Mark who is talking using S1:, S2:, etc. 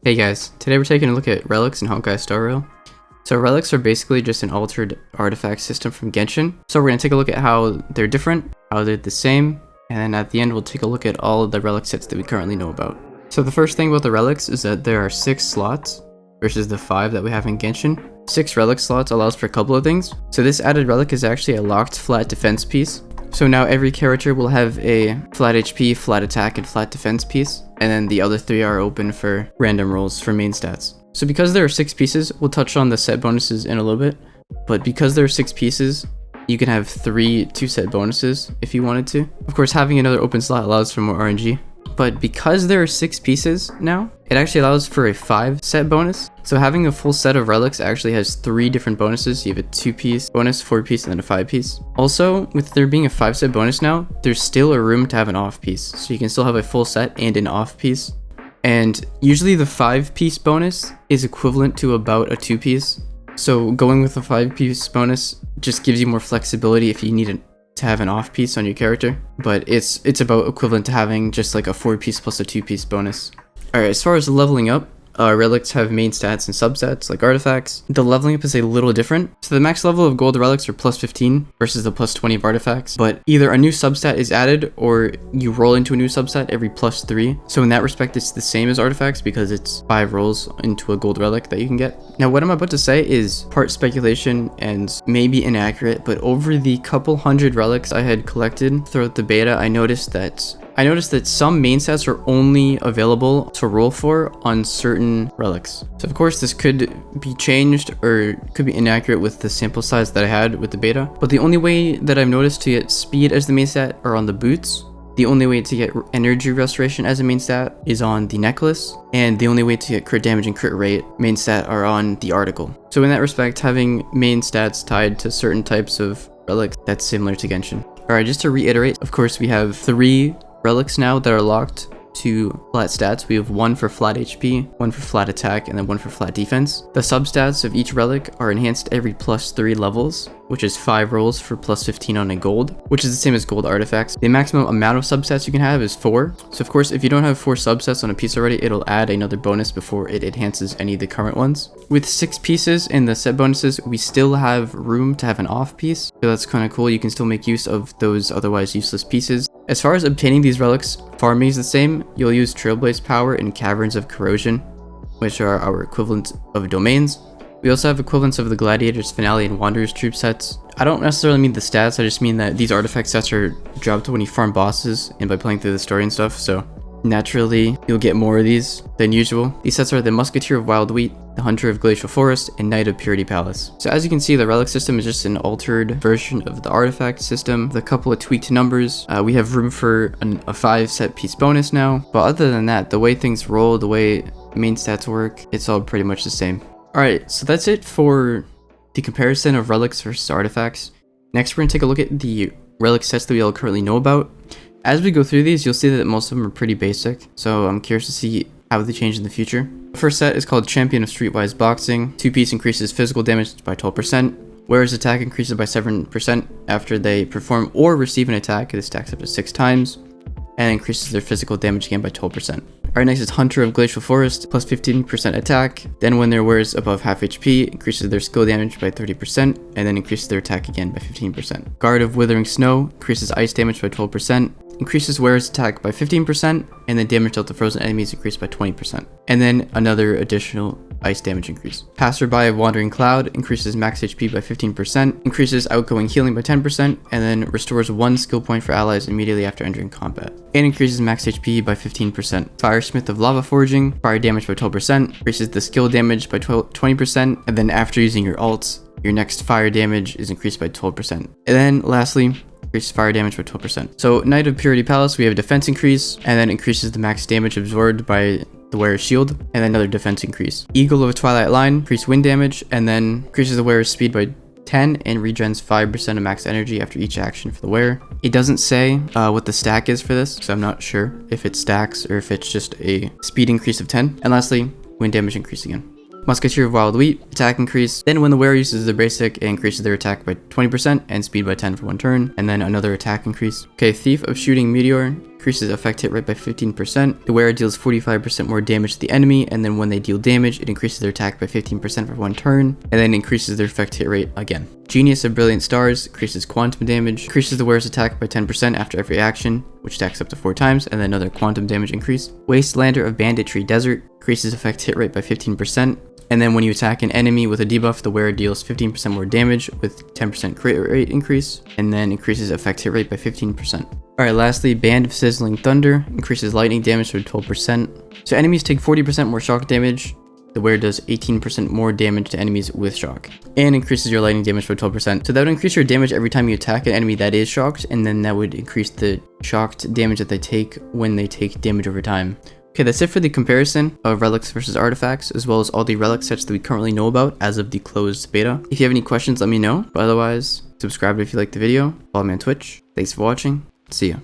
S1: Hey guys, today we're taking a look at Relics in Honkai Star Rail. So Relics are basically just an altered artifact system from Genshin. So we're going to take a look at how they're different, how they're the same, and then at the end we'll take a look at all of the Relic sets that we currently know about. So the first thing about the Relics is that there are 6 slots versus the 5 that we have in Genshin. 6 Relic slots allows for a couple of things. So this added Relic is actually a locked flat defense piece. So now every character will have a flat HP, flat attack, and flat defense piece, and then the other 3 are open for random rolls for main stats. So because there are 6 pieces, we'll touch on the set bonuses in a little bit, but because there are 6 pieces, you can have 3 2-set bonuses if you wanted to. Of course, having another open slot allows for more RNG, but because there are 6 pieces now, it actually allows for a 5-set bonus. So having a full set of relics actually has 3 different bonuses. You have a 2-piece bonus, 4-piece, and then a 5-piece. Also, with there being a 5-set bonus now, there's still a room to have an off-piece. So you can still have a full set and an off-piece. And usually the 5-piece bonus is equivalent to about a 2-piece. So going with a 5-piece bonus just gives you more flexibility if you need to have an off-piece on your character. But it's about equivalent to having just like a 4-piece plus a 2-piece bonus. Alright, as far as leveling up, relics have main stats and subsets like artifacts. The leveling up is a little different. So the max level of gold relics are plus 15 versus the plus 20 of artifacts, but either a new substat is added or you roll into a new substat every plus 3. So in that respect, it's the same as artifacts because it's 5 rolls into a gold relic that you can get. Now what I'm about to say is part speculation and maybe inaccurate, but over the couple hundred relics I had collected throughout the beta, I noticed that some main stats are only available to roll for on certain relics. So of course this could be changed or could be inaccurate with the sample size that I had with the beta, but the only way that I've noticed to get speed as the main stat are on the boots. The only way to get energy restoration as a main stat is on the necklace, and the only way to get crit damage and crit rate main stat are on the article. So in that respect, having main stats tied to certain types of relics, that's similar to Genshin. Alright, just to reiterate, of course we have 3 relics now that are locked to flat stats. We have 1 for flat HP, 1 for flat attack, and then 1 for flat defense. The substats of each relic are enhanced every plus 3 levels, which is 5 rolls for plus 15 on a gold, which is the same as gold artifacts. The maximum amount of substats you can have is 4. So of course, if you don't have 4 subsets on a piece already, it'll add another bonus before it enhances any of the current ones. With 6 pieces in the set bonuses, we still have room to have an off piece. So that's kind of cool. You can still make use of those otherwise useless pieces. As far as obtaining these relics, farming is the same. You'll use Trailblaze Power and Caverns of Corrosion, which are our equivalent of domains. We also have equivalents of the Gladiator's Finale and Wanderer's Troop sets. I don't necessarily mean the stats, I just mean that these artifact sets are dropped when you farm bosses and by playing through the story and stuff, so naturally you'll get more of these than usual. These sets are the Musketeer of Wild Wheat, the Hunter of Glacial Forest, and Knight of Purity Palace. So as you can see, the relic system is just an altered version of the artifact system with a couple of tweaked numbers. We have room for a 5 set piece bonus now, but other than that, the way things roll, the way main stats work, it's all pretty much the same. Alright, so that's it for the comparison of relics versus artifacts. Next, we're going to take a look at the relic sets that we all currently know about. As we go through these, you'll see that most of them are pretty basic, so I'm curious to see how they change in the future. The first set is called Champion of Streetwise Boxing. 2-piece increases physical damage by 12%, whereas attack increases by 7% after they perform or receive an attack. This stacks up to 6 times, and increases their physical damage again by 12%. Alright, next is Hunter of Glacial Forest, plus 15% attack. Then when their wearers above half HP, increases their skill damage by 30%, and then increases their attack again by 15%. Guard of Withering Snow, increases ice damage by 12%, increases wearer's attack by 15%, and then damage dealt to frozen enemies increased by 20%. And then another additional ice damage increase. Passerby of Wandering Cloud increases max HP by 15%, increases outgoing healing by 10%, and then restores 1 skill point for allies immediately after entering combat. And increases max HP by 15%. Firesmith of Lava Forging, fire damage by 12%, increases the skill damage by 20%, and then after using your ults, your next fire damage is increased by 12%. And then lastly, increases fire damage by 12%. So Knight of Purity Palace, we have a defense increase, and then increases the max damage absorbed by the wearer's shield, and then another defense increase. Eagle of Twilight Line, increase wind damage, and then increases the wearer's speed by 10 and regens 5% of max energy after each action for the wearer. It doesn't say what the stack is for this, so I'm not sure if it stacks or if it's just a speed increase of 10. And lastly, wind damage increase again. Musketeer of Wild Wheat, attack increase. Then when the wearer uses their basic, it increases their attack by 20% and speed by 10 for 1 turn, and then another attack increase. Okay, Thief of Shooting Meteor, increases effect hit rate by 15%. The wearer deals 45% more damage to the enemy, and then when they deal damage, it increases their attack by 15% for 1 turn, and then increases their effect hit rate again. Genius of Brilliant Stars increases quantum damage, increases the wearer's attack by 10% after every action, which stacks up to 4 times, and then another quantum damage increase. Wastelander of Banditry Desert increases effect hit rate by 15%. And then when you attack an enemy with a debuff, the wearer deals 15% more damage with 10% crit rate increase, and then increases effect hit rate by 15%. Alright, lastly, Band of Sizzling Thunder increases lightning damage by 12%. So enemies take 40% more shock damage. The wearer does 18% more damage to enemies with shock, and increases your lightning damage by 12%. So that would increase your damage every time you attack an enemy that is shocked, and then that would increase the shocked damage that they take when they take damage over time. Okay, that's it for the comparison of relics versus artifacts, as well as all the relic sets that we currently know about as of the closed beta. If you have any questions, let me know. But otherwise, subscribe if you liked the video, follow me on Twitch. Thanks for watching, see ya.